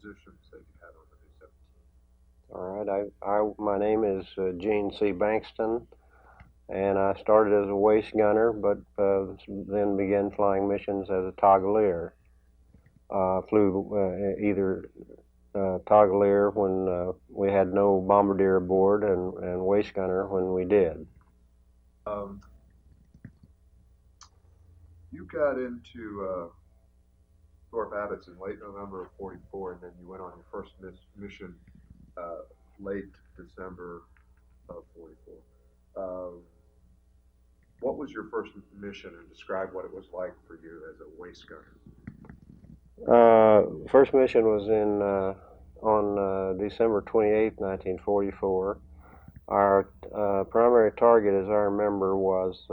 positions that you had on the new 17? All right, my name is Gene C. Bankston, and I started as a waist gunner, but then began flying missions as a toggler. Flew either toggler when we had no bombardier aboard, and waist gunner when we did. Um, you got into Thorpe Abbotts in late November of '44, and then you went on your first mission uh, late December of '44. What was your first mission, and describe what it was like for you as a waist gunner? First mission was in on December 28th, 1944. Our primary target, as I remember, was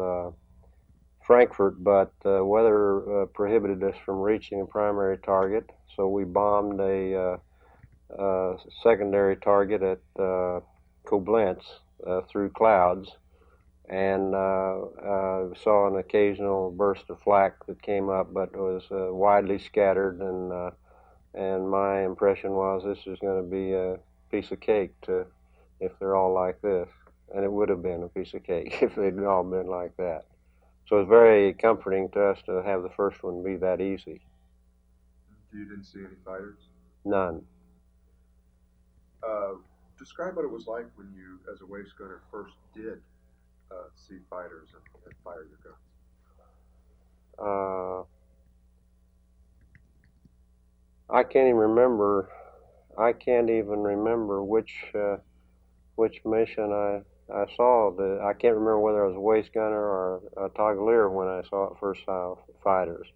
Frankfurt, but weather prohibited us from reaching a primary target, so we bombed a secondary target at Koblenz through clouds, and saw an occasional burst of flak that came up, but it was widely scattered, and my impression was this is going to be a piece of cake if they're all like this, and it would have been a piece of cake if they'd all been like that. So it was very comforting to us to have the first one be that easy. You didn't see any fighters? None. Uh, Describe what it was like when you, as a waist gunner, first did see fighters and fire your guns. Uh, I can't even remember. I can't even remember which mission I saw. I can't remember whether I was a waist gunner or a toggler when I first saw fighters.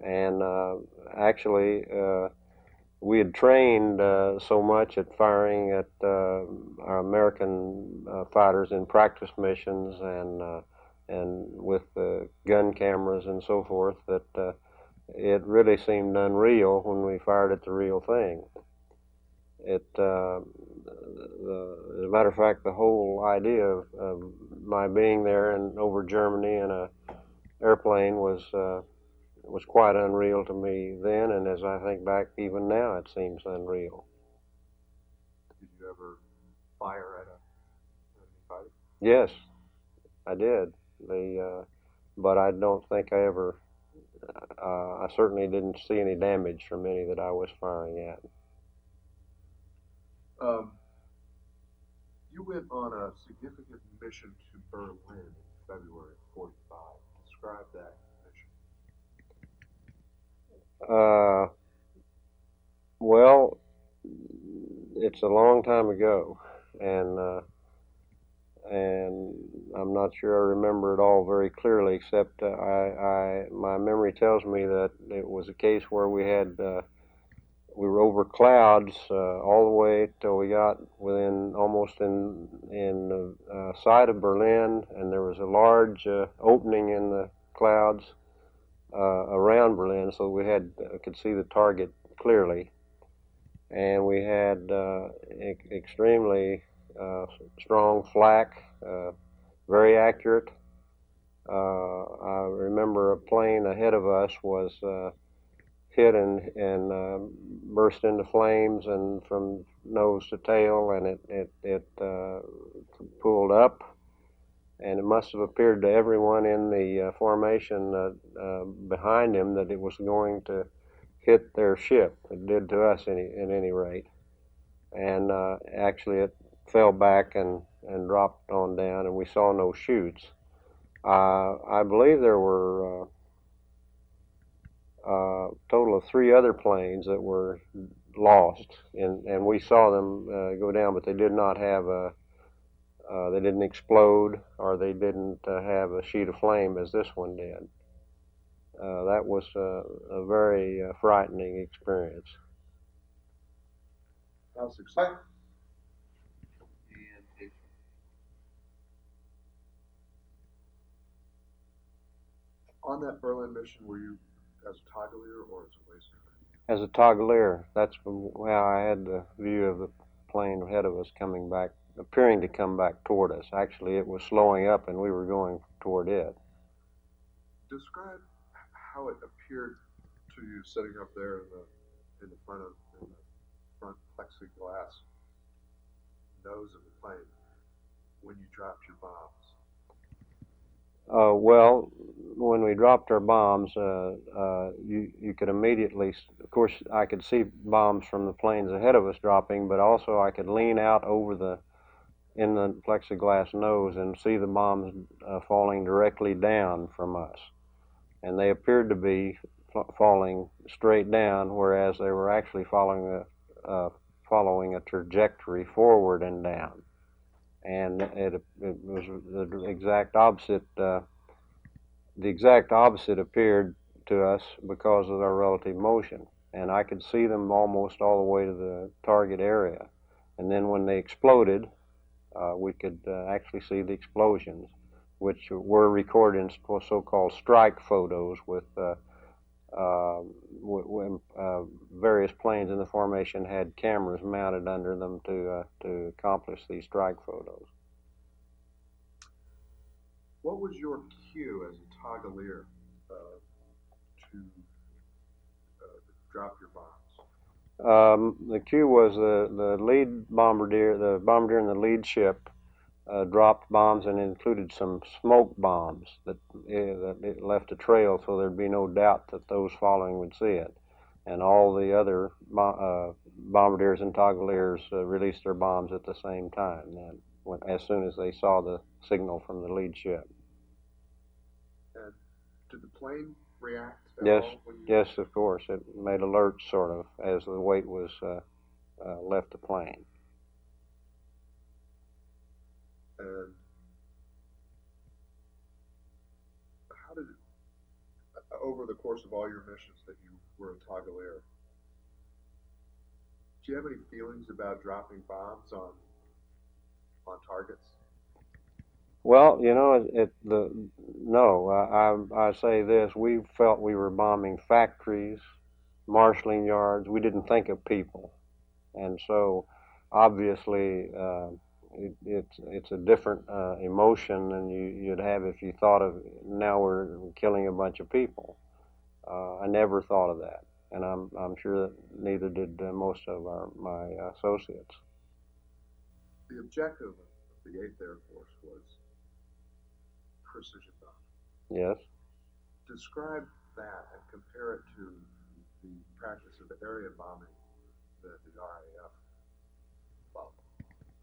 And actually, we had trained so much at firing at our American fighters in practice missions and with gun cameras and so forth that it really seemed unreal when we fired at the real thing. As a matter of fact, the whole idea of my being there and over Germany in a airplane was quite unreal to me then, and as I think back, even now, it seems unreal. Did you ever fire at a enemy fighter? Yes, I did. But I don't think I ever. I certainly didn't see any damage from any that I was firing at. Um, you went on a significant mission to Berlin in February of '45. Describe that mission. Uh, well, it's a long time ago, and I'm not sure I remember it all very clearly, except my memory tells me that it was a case where we were over clouds all the way till we got within almost in sight of Berlin, and there was a large opening in the clouds around Berlin, so we could see the target clearly, and we had extremely strong flak, very accurate. I remember a plane ahead of us was hit and burst into flames and from nose to tail, and it pulled up, and it must have appeared to everyone in the formation behind him that it was going to hit their ship. It did to us at any rate, and actually it fell back and dropped on down, and we saw no chutes. I believe there were total of three other planes that were lost, and we saw them go down, but they did not have they didn't explode or they didn't have a sheet of flame as this one did. That was a very frightening experience. How successful and patient. On that Berlin mission, were you as a toggler or as a waist gunner? As a toggler, that's how I had the view of the plane ahead of us coming back, appearing to come back toward us. Actually, it was slowing up and we were going toward it. Describe how it appeared to you sitting up there in the front of front plexiglass nose of the plane when you dropped your bombs? Well, when we dropped our bombs, you could immediately, of course, I could see bombs from the planes ahead of us dropping, but also I could lean out in the plexiglass nose and see the bombs falling directly down from us. And they appeared to be falling straight down, whereas they were actually following a trajectory forward and down. And it was the exact opposite. The exact opposite appeared to us because of our relative motion, and I could see them almost all the way to the target area. And then when they exploded, we could actually see the explosions, which were recorded in so-called strike photos with various planes in the formation had cameras mounted under them to accomplish these strike photos. What was your cue as a toggler to drop your bombs? The cue was the lead bombardier, the bombardier in the lead ship, dropped bombs and included some smoke bombs that it left a trail so there'd be no doubt that those following would see it. And all the other bombardiers and toggaliers released their bombs at the same time then, as soon as they saw the signal from the lead ship. And did the plane react at Yes, all? yes, of course. It made alerts sort of as the weight was left the plane. And how did it, over the course of all your missions that you were a toggler, do you have any feelings about dropping bombs on targets? Well, you know, I say this: we felt we were bombing factories, marshaling yards. We didn't think of people, and so obviously it's a different emotion than you'd have if you thought of now we're killing a bunch of people. I never thought of that, and I'm sure that neither did most of my associates. The objective of the 8th Air Force was precision bombing. Yes. Describe that and compare it to the practice of area bombing that the RAF followed.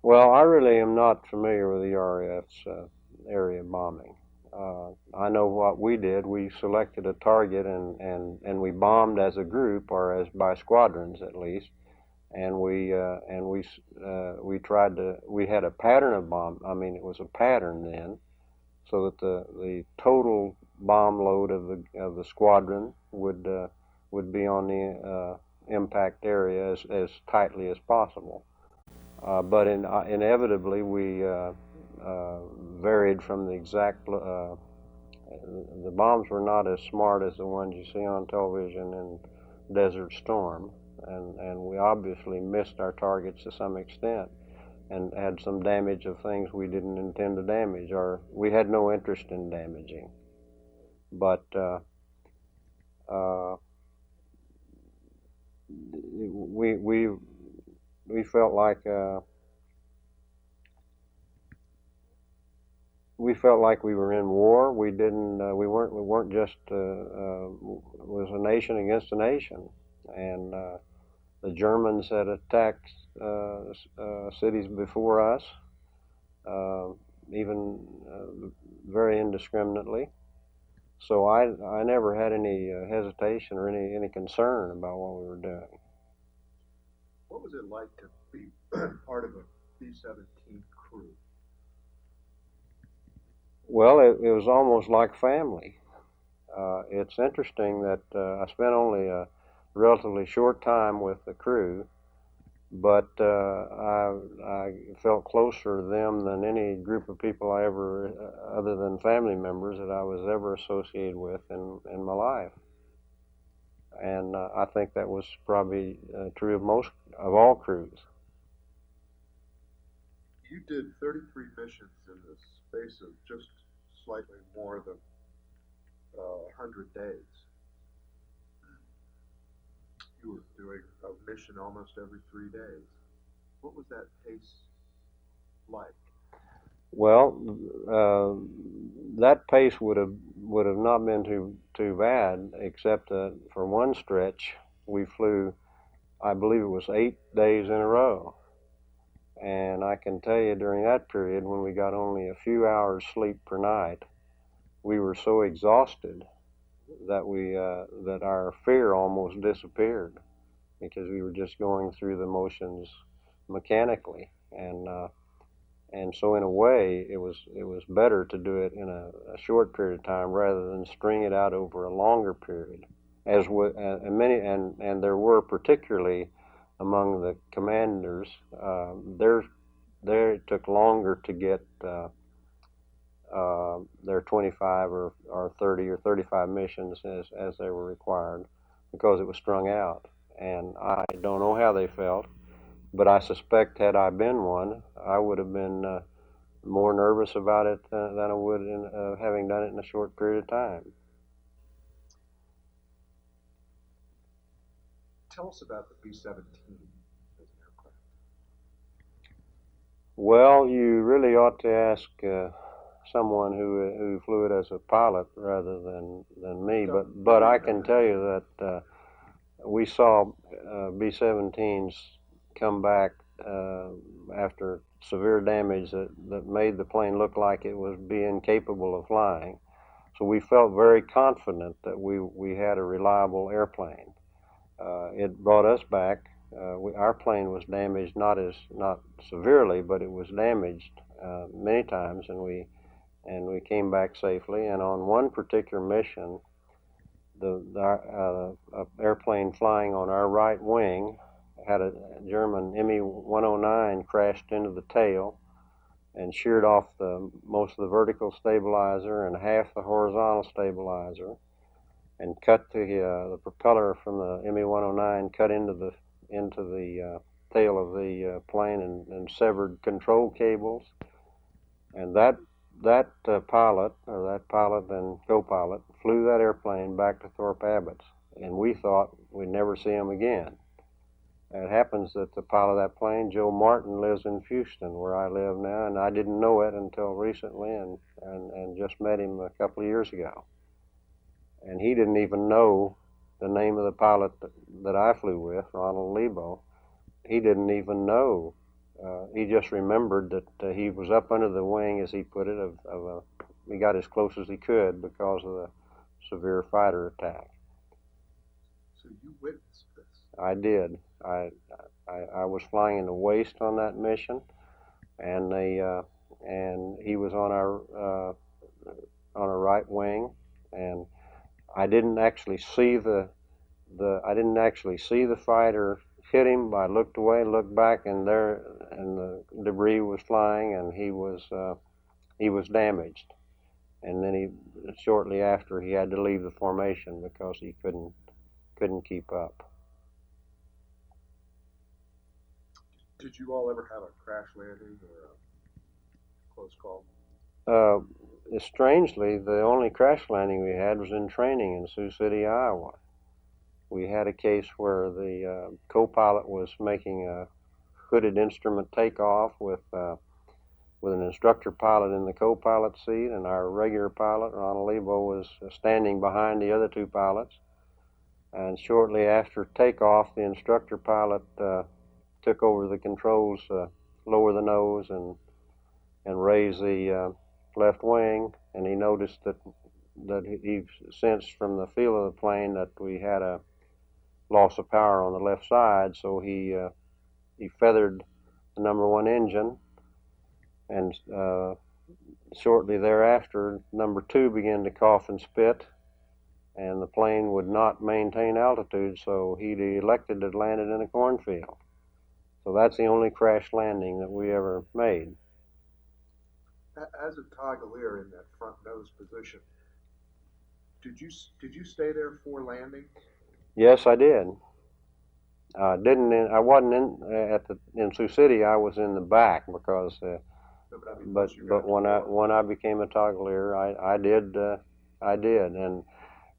Well, I really am not familiar with the RAF's area bombing. I know what we did. We selected a target and we bombed as a group or as by squadrons at least. And we tried to. We had a pattern of bomb. I mean, it was a pattern then, so that the total bomb load of the squadron would be on the impact area as tightly as possible. But inevitably we varied from the exact. The bombs were not as smart as the ones you see on television in Desert Storm, and we obviously missed our targets to some extent and had some damage of things we didn't intend to damage or we had no interest in damaging. But we felt like we were in war. We weren't just was a nation against a nation, and the Germans had attacked cities before us, even very indiscriminately. So I never had any hesitation or any concern about what we were doing. What was it like to be part of a B-17 crew? Well, it was almost like family. It's interesting that I spent only a relatively short time with the crew, but I felt closer to them than any group of people I ever, other than family members, that I was ever associated with in my life. And I think that was probably true of all crews. You did 33 missions in the space of just slightly more than 100 days. you were doing a mission almost every 3 days. What was that pace like? Well, that pace would have not been too bad, except that for one stretch we flew, I believe it was 8 days in a row. And I can tell you during that period, when we got only a few hours sleep per night, we were so exhausted that that our fear almost disappeared, because we were just going through the motions mechanically. And so in a way, it was better to do it in a short period of time rather than string it out over a longer period. And there were, particularly among the commanders, there it took longer to get their 25 or 30 or 35 missions as they were required, because it was strung out. And I don't know how they felt, but I suspect had I been one, I would have been more nervous about it than I would in having done it in a short period of time. Tell us about the B-17 as an aircraft. Well, you really ought to ask someone who flew it as a pilot rather than me. But I can tell you that we saw B-17s come back after severe damage that made the plane look like it was being capable of flying. So we felt very confident that we had a reliable airplane. It brought us back. Our plane was damaged, not severely, but it was damaged many times, and we came back safely. And on one particular mission, the airplane flying on our right wing had a German Me-109 crashed into the tail and sheared off most of the vertical stabilizer and half the horizontal stabilizer, and cut the propeller from the Me-109, cut into the tail of the plane, and severed control cables. And that pilot and co-pilot flew that airplane back to Thorpe Abbotts, and we thought we'd never see him again. It happens that the pilot of that plane, Joe Martin, lives in Houston, where I live now, and I didn't know it until recently, and just met him a couple of years ago. And he didn't even know the name of the pilot that I flew with, Ronald Lebo. He didn't even know. He just remembered that he was up under the wing, as he put it, he got as close as he could because of the severe fighter attack. So you witnessed this? I did. I was flying in the waist on that mission, and he was on our right wing, and I didn't actually see the fighter hit him. I looked away, looked back, and the debris was flying, and he was damaged. And then shortly after, he had to leave the formation because he couldn't keep up. Did you all ever have a crash landing or a close call? Strangely, the only crash landing we had was in training in Sioux City, Iowa. We had a case where the co-pilot was making a hooded instrument takeoff with an instructor pilot in the co-pilot seat, and our regular pilot, Ronald Lebo, was standing behind the other two pilots. And shortly after takeoff, the instructor pilot took over the controls, lower the nose, and raise the left wing, and he noticed that he sensed from the feel of the plane that we had a loss of power on the left side, so he feathered the number one engine, and shortly thereafter, number two began to cough and spit, and the plane would not maintain altitude, so he elected to land it in a cornfield. So that's the only crash landing that we ever made. As a toggler in that front nose position, did you stay there for landing? Yes, I did. I wasn't in Sioux City. I was in the back because. But when I became a toggler, I did, and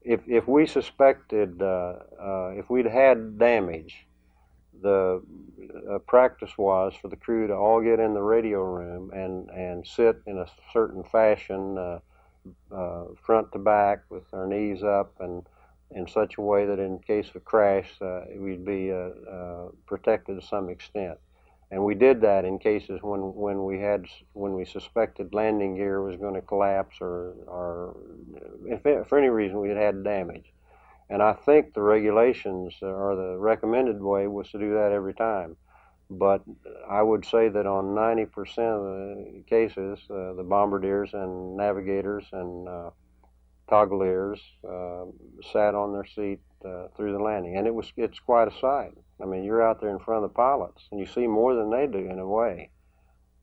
if we suspected if we'd had damage, the practice was for the crew to all get in the radio room and sit in a certain fashion, front to back, with our knees up, and in such a way that in case of a crash, we'd be protected to some extent. And we did that in cases when we suspected landing gear was going to collapse, or if for any reason we had damage. And I think the regulations or the recommended way was to do that every time. But I would say that on 90% of the cases, the bombardiers and navigators and toggleiers sat on their seat through the landing, and it's quite a sight. I mean, you're out there in front of the pilots, and you see more than they do in a way.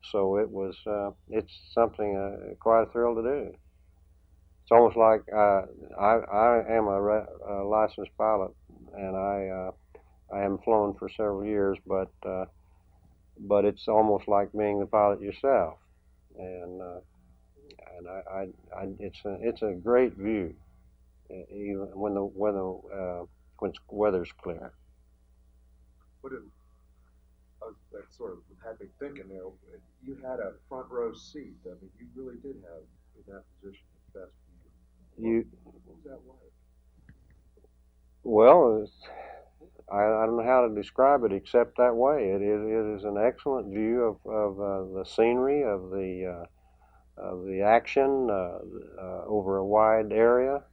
So it's something quite a thrill to do. It's almost like I am a licensed pilot, and I haven't flown for several years, but it's almost like being the pilot yourself, and it's a great view, even when the weather's clear. That sort of had me thinking there. You had a front row seat. I mean, you really did have in that position the best view. What was that like? Well, I don't know how to describe it except that way. It is an excellent view of the scenery, of the action over a wide area.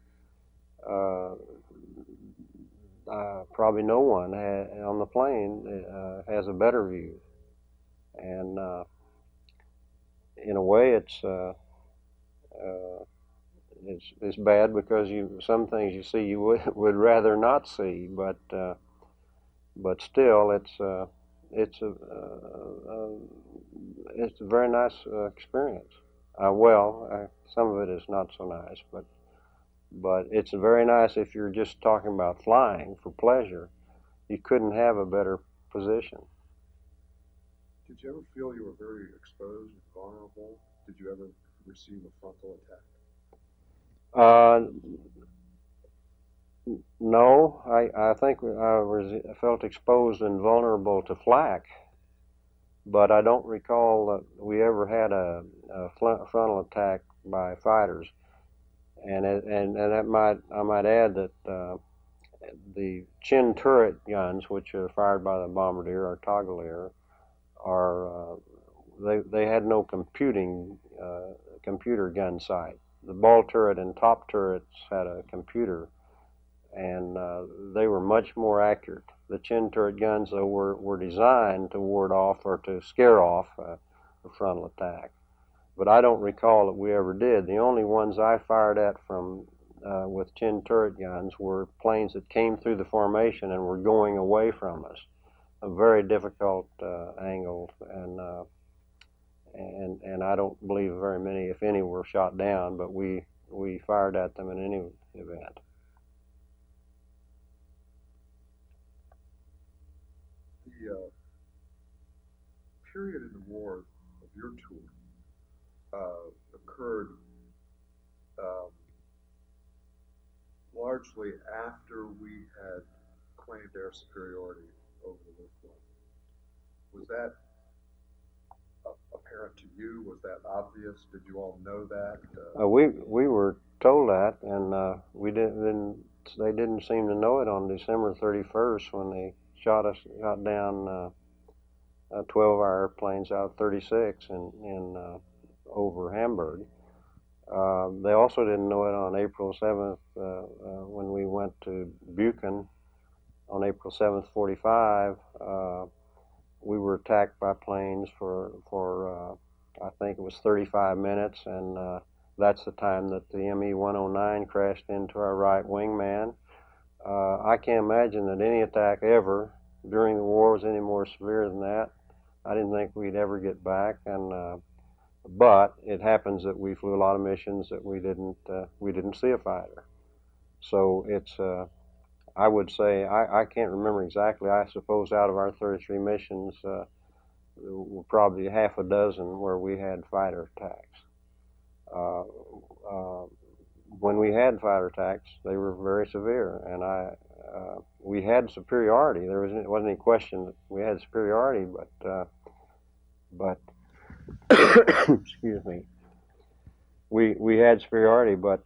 Probably no one on the plane has a better view, and in a way, it's bad because some things you see you would rather not see, but still it's a very nice experience. Some of it is not so nice, but it's very nice if you're just talking about flying for pleasure. You couldn't have a better position. Did you ever feel you were very exposed and vulnerable? Did you ever receive a frontal attack? No, I think I felt exposed and vulnerable to flak, but I don't recall that we ever had a frontal attack by fighters. And I might add that the chin turret guns, which are fired by the bombardier or toggleier, they had no computer gun sight. The ball turret and top turrets had a computer, and they were much more accurate. The chin turret guns, though, were designed to ward off or to scare off a frontal attack. But I don't recall that we ever did. The only ones I fired at from with chin turret guns were planes that came through the formation and were going away from us. A very difficult angle, and I don't believe very many, if any, were shot down. But we fired at them in any event. The period in the war of your tour occurred largely after we had claimed air superiority over the Luftwaffe. Was that apparent to you? Was that obvious? Did you all know that? We were told that, and we didn't. They didn't seem to know it on December 31st when they shot down 12 of our airplanes out of 36 in over Hamburg. They also didn't know it on April 7th when we went to Buchan on April 7th, 45. We were attacked by planes for I think it was 35 minutes, and that's the time that the ME-109 crashed into our right wingman. I can't imagine that any attack ever during the war was any more severe than that. I didn't think we'd ever get back, but it happens that we flew a lot of missions that we didn't see a fighter. So it's I would say I can't remember exactly. I suppose out of our 33 missions, probably half a dozen where we had fighter attacks. when we had fighter attacks, they were very severe, and we had superiority. Wasn't any question that we had superiority, but excuse me, we had superiority, but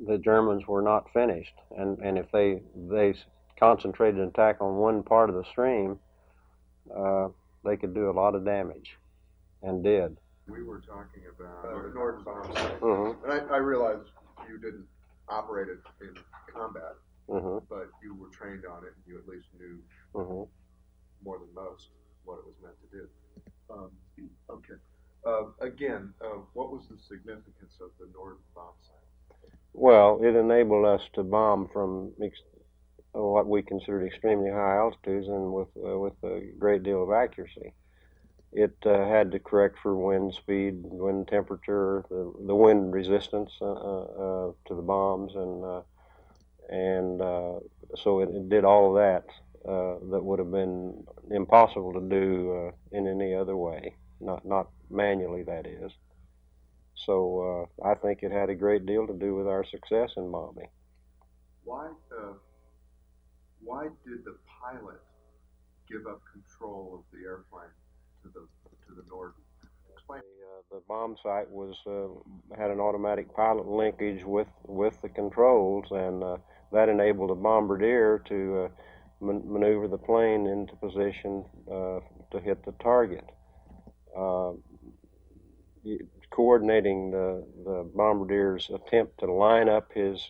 the Germans were not finished, and if they concentrated an attack on one part of the stream, they could do a lot of damage, and did. We were talking about the Norden bomb site, Mm-hmm. and I realized you didn't operate it in combat, Mm-hmm. but you were trained on it, and you at least knew Mm-hmm. more than most what it was meant to do. Okay. Again, what was the significance of the Norden bomb site? Well, it enabled us to bomb from what we considered extremely high altitudes and with a great deal of accuracy. It had to correct for wind speed, wind temperature, the wind resistance to the bombs, and so it did all of that that would have been impossible to do in any other way, not manually, that is. So I think it had a great deal to do with our success in bombing. Why why did the pilot give up control of the airplane to the Norden? Explain. The bomb site had an automatic pilot linkage with the controls, and that enabled the bombardier to maneuver the plane into position to hit the target. Uh, Coordinating the bombardier's attempt to line up his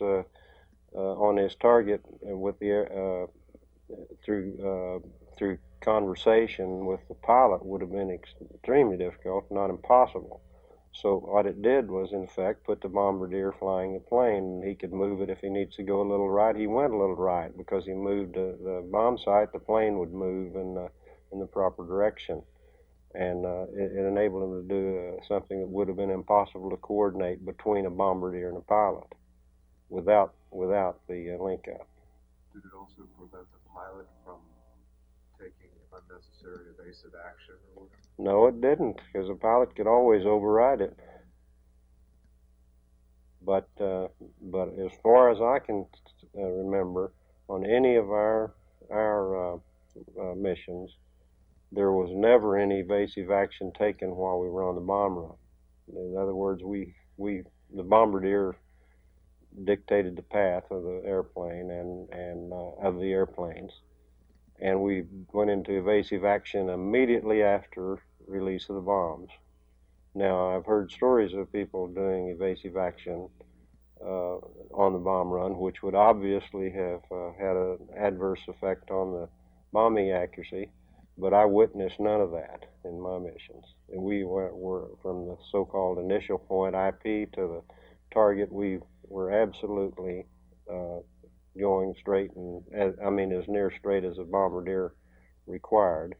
on his target with the through conversation with the pilot would have been extremely difficult, not impossible. So what it did was, in effect, put the bombardier flying the plane, and he could move it if he needs to go a little right. He went a little right because he moved the bomb site. The plane would move in the proper direction, and it enabled him to do something that would have been impossible to coordinate between a bombardier and a pilot without the link up. Did it also prevent the pilot from taking unnecessary evasive action or whatever? No, it didn't, because the pilot could always override it. But as far as I can remember, on any of our missions, there was never any evasive action taken while we were on the bomb run. In other words, the bombardier dictated the path of the airplane and of the airplanes, and we went into evasive action immediately after release of the bombs. Now, I've heard stories of people doing evasive action on the bomb run, which would obviously have had an adverse effect on the bombing accuracy, but I witnessed none of that in my missions. And we were from the so-called initial point IP to the target, we were absolutely going straight, and as near straight as a bombardier required.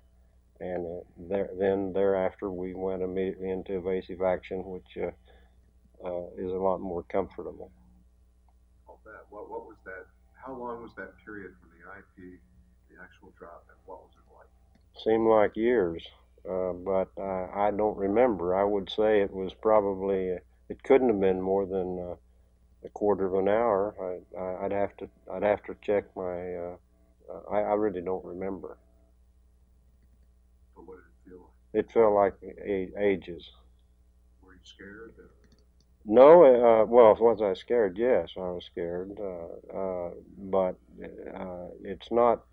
And then thereafter we went immediately into evasive action, which is a lot more comfortable. All that. What was that? How long was that period from the IP, the actual drop, and what was it like? Seemed like years, but I don't remember. I would say it was probably it couldn't have been more than a quarter of an hour. I'd have to check my. I really don't remember. But what did it feel like? It felt like ages. Were you scared? No, well, was I scared? Yes, I was scared, but it's not.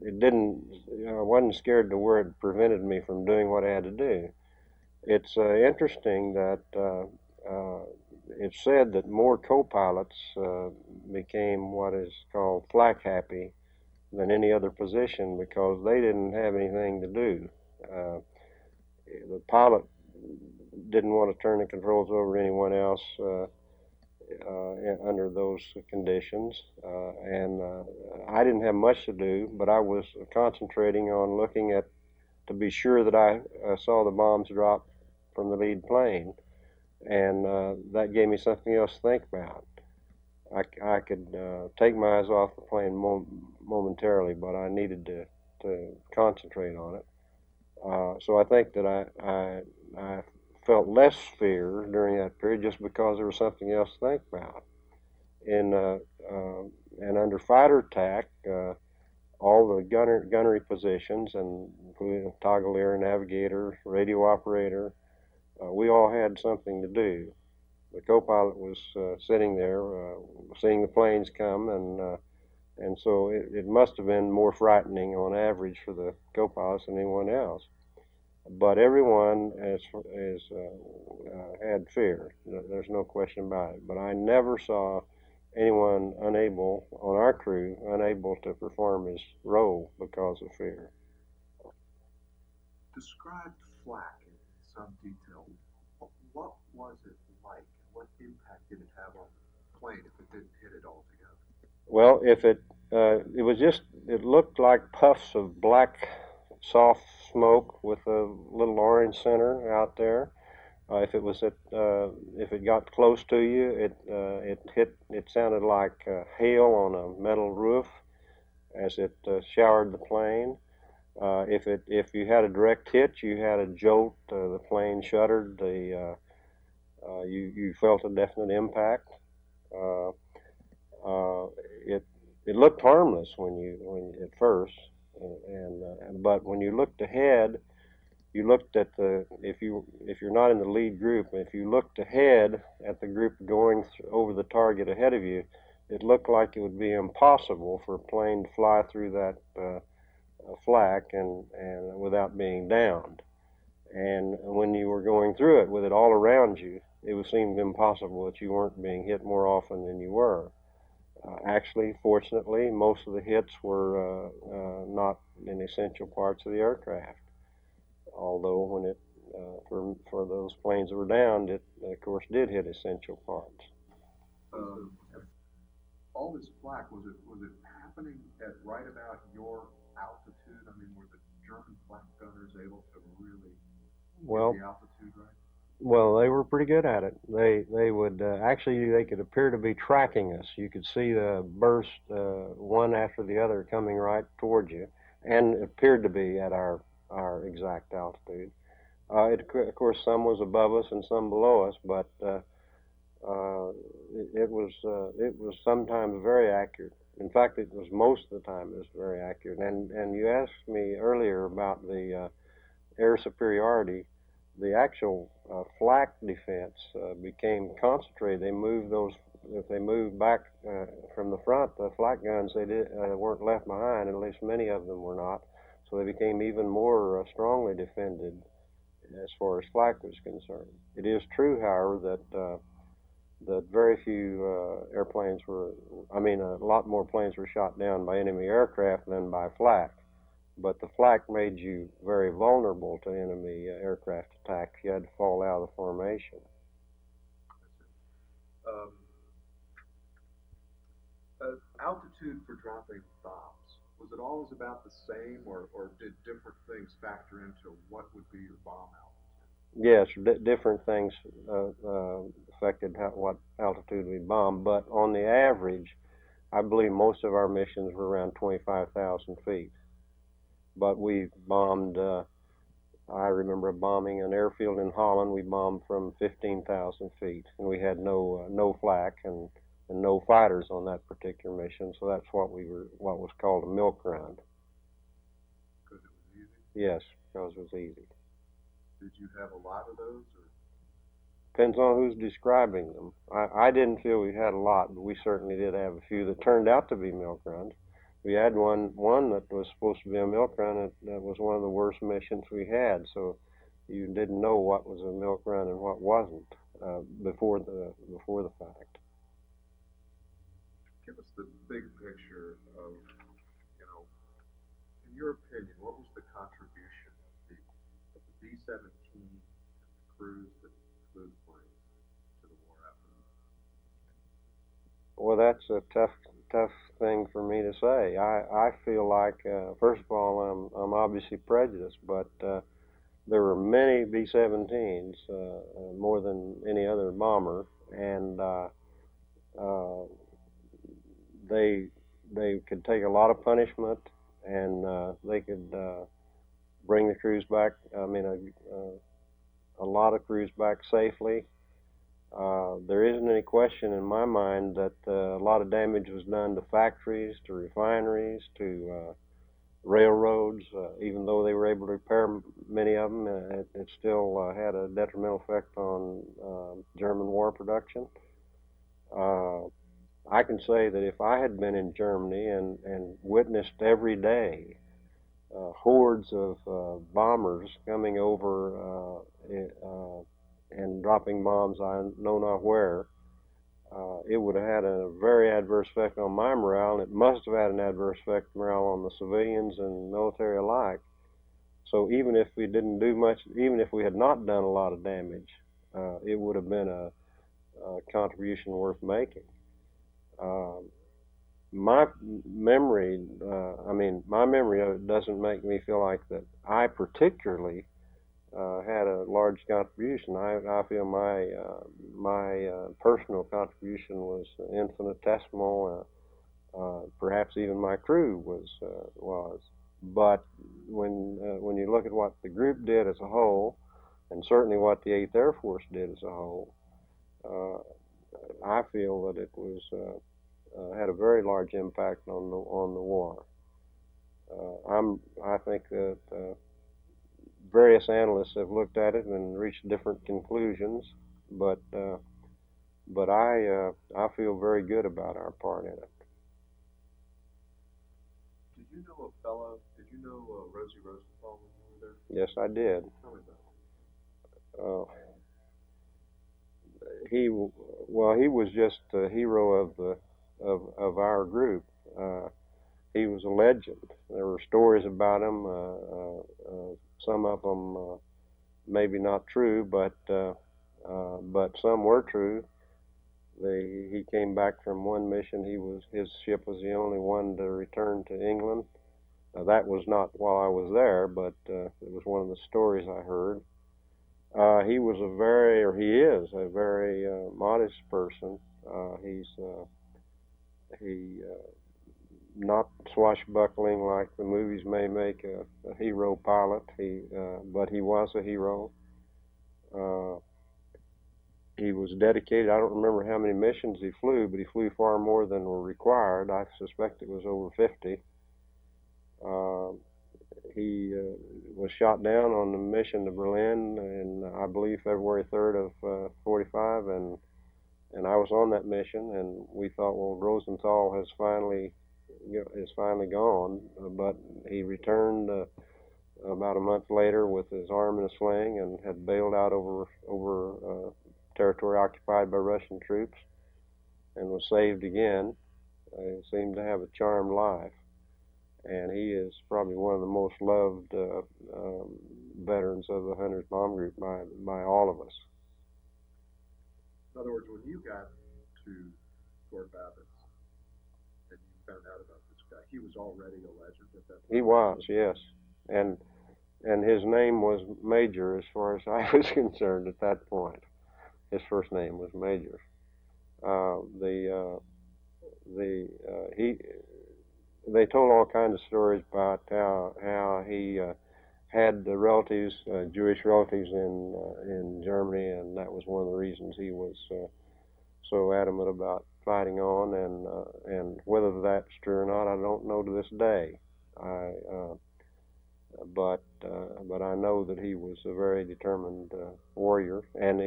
It didn't. I wasn't scared to where it prevented me from doing what I had to do. It's interesting that it's said that more co-pilots became what is called flak happy than any other position because they didn't have anything to do. The pilot didn't want to turn the controls over to anyone else under those conditions, and I didn't have much to do, but I was concentrating on looking at to be sure that I saw the bombs drop from the lead plane, and that gave me something else to think about. I could take my eyes off the plane momentarily, but I needed to concentrate on it. So I think that I felt less fear during that period just because there was something else to think about. In and under fighter attack, all the gunnery positions, and including toggler, navigator, radio operator, we all had something to do. The co-pilot was sitting there, seeing the planes come, and so it must have been more frightening on average for the co-pilots than anyone else. But everyone had fear. There's no question about it. But I never saw anyone unable, on our crew, unable to perform his role because of fear. Describe flak in some detail. What was it like? What impact did it have on the plane if it didn't hit it altogether? Well, if it was just, it looked like puffs of black, soft smoke with a little orange center out there. If it was if it got close to you, it sounded like hail on a metal roof as it showered the plane. If you had a direct hit, you had a jolt. The plane shuddered. You felt a definite impact. Uh, it looked harmless when at first, but when you looked ahead, you looked at if you're not in the lead group, if you looked ahead at the group going over the target ahead of you, it looked like it would be impossible for a plane to fly through that flak and without being downed. And when you were going through it with it all around you, it would seem impossible that you weren't being hit more often than you were. Actually, fortunately, most of the hits were not in essential parts of the aircraft. Although when it for those planes that were downed, it of course did hit essential parts. All this flak, was it happening at right about your altitude? I mean, were the German flak gunners able to really get the altitude right? Well, they were pretty good at it. They would actually they could appear to be tracking us. You could see the burst one after the other coming right towards you, and it appeared to be at our exact altitude. Of course, some was above us and some below us, but it was sometimes very accurate. In fact, it was most of the time it was very accurate. And you asked me earlier about the air superiority. The actual flak defense became concentrated. They moved those. If they moved back from the front, the flak guns weren't left behind. At least many of them were not. So they became even more strongly defended as far as flak was concerned. It is true, however, that very few airplanes were. I mean, a lot more planes were shot down by enemy aircraft than by flak. But the flak made you very vulnerable to enemy aircraft attack. You had to fall out of the formation. Um, Altitude for dropping bombs, was it always about the same, or did different things factor into what would be your bomb altitude? Yes, different things affected what altitude we bombed, but on the average, I believe most of our missions were around 25,000 feet. But we bombed, I remember bombing an airfield in Holland. We bombed from 15,000 feet, and we had no flak and no fighters on that particular mission. So that's what was called a milk run. Because it was easy? Yes, because it was easy. Did you have a lot of those? Or? Depends on who's describing them. I didn't feel we had a lot, but we certainly did have a few that turned out to be milk runs. We had one that was supposed to be a milk run that was one of the worst missions we had. So you didn't know what was a milk run and what wasn't before the fact. Give us the big picture of, in your opinion, what was the contribution of the B-17 and the crews that flew the planes to the war effort? Well, that's a tough thing for me to say. I feel like, first of all, I'm obviously prejudiced, but there were many B-17s, more than any other bomber, and they could take a lot of punishment, and they could bring the crews back. I mean, a lot of crews back safely. There isn't any question in my mind that a lot of damage was done to factories, to refineries, to railroads. Even though they were able to repair many of them, it still had a detrimental effect on German war production. I can say that if I had been in Germany and witnessed every day hordes of bombers coming over and dropping bombs I know not where, it would have had a very adverse effect on my morale, and it must have had an adverse effect on morale on the civilians and military alike. So even if we didn't do much, even if we had not done a lot of damage, it would have been a contribution worth making. My memory, my memory of it doesn't make me feel like that I particularly had a large contribution. I feel my personal contribution was infinitesimal. Perhaps even my crew was. But when you look at what the group did as a whole, and certainly what the Eighth Air Force did as a whole, I feel that it was had a very large impact on the war. I think that various analysts have looked at it and reached different conclusions, but I feel very good about our part in it. Did you know a fellow? Did you know Rosie Rosenthal when you were there? Yes, I did. Tell me about it. He was just a hero of our group. He was a legend. There were stories about him. Some of them maybe not true, but some were true. He came back from one mission. His ship was the only one to return to England. That was not while I was there, but it was one of the stories I heard. He is a very modest person. He not swashbuckling like the movies may make a hero pilot. But he was a hero. He was dedicated. I don't remember how many missions he flew, but he flew far more than were required. I suspect it was over 50. He was shot down on the mission to Berlin in, I believe, February 3rd of 45, and I was on that mission, and we thought, well, Rosenthal is finally gone, but he returned about a month later with his arm in a sling and had bailed out over territory occupied by Russian troops and was saved again. He seemed to have a charmed life, and he is probably one of the most loved veterans of the Hunters Bomb Group by all of us. In other words, when you got to Fort Babbitt and you found out about this guy, he was already a legend at that point. He was, yes, and his name was Major as far as I was concerned at that point. His first name was Major. They told all kinds of stories about how he had the relatives, Jewish relatives in Germany, and that was one of the reasons he was so adamant about fighting on. And whether that's true or not, I don't know to this day. But I know that he was a very determined warrior, and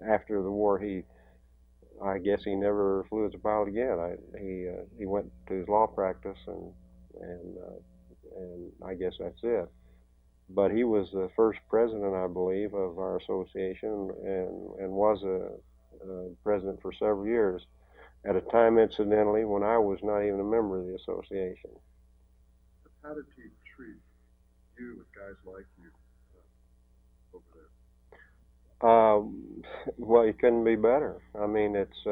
after the war I guess he never flew as a pilot again. He went to his law practice, and I guess that's it. But he was the first president, I believe, of our association, and was a president for several years, at a time, incidentally, when I was not even a member of the association. How did he treat you and guys like you over there? Well, he couldn't be better. I mean, it's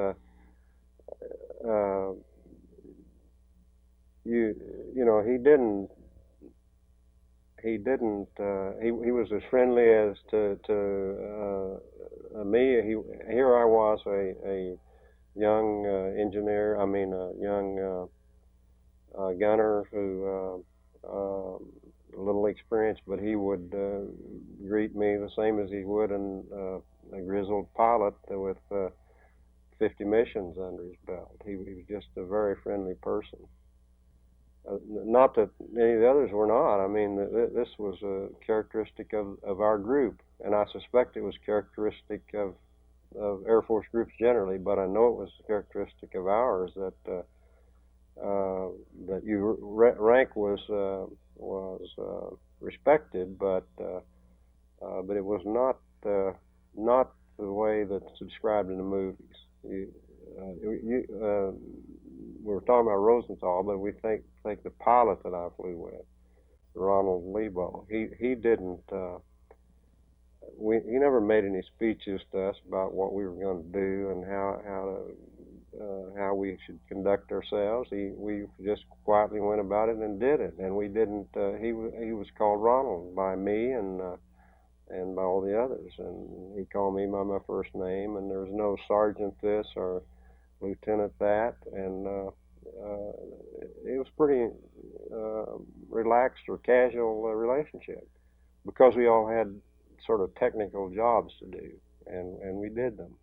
he was as friendly as to me. Here I was, a young engineer. A young gunner who little experience, but he would greet me the same as he would a grizzled pilot with 50 missions under his belt. He was just a very friendly person. Not that any of the others were not. I mean, this was a characteristic of our group, and I suspect it was characteristic of Air Force groups generally, but I know it was a characteristic of ours that that you rank was respected, but it was not the way that's described in the movies. We were talking about Rosenthal, but we think the pilot that I flew with, Ronald Lebo, he didn't. He never made any speeches to us about what we were going to do and how we should conduct ourselves. We just quietly went about it and did it, and we didn't. He was called Ronald by me and by all the others, and he called me by my first name, and there was no sergeant this or lieutenant that, and it was pretty relaxed or casual relationship because we all had sort of technical jobs to do, and we did them.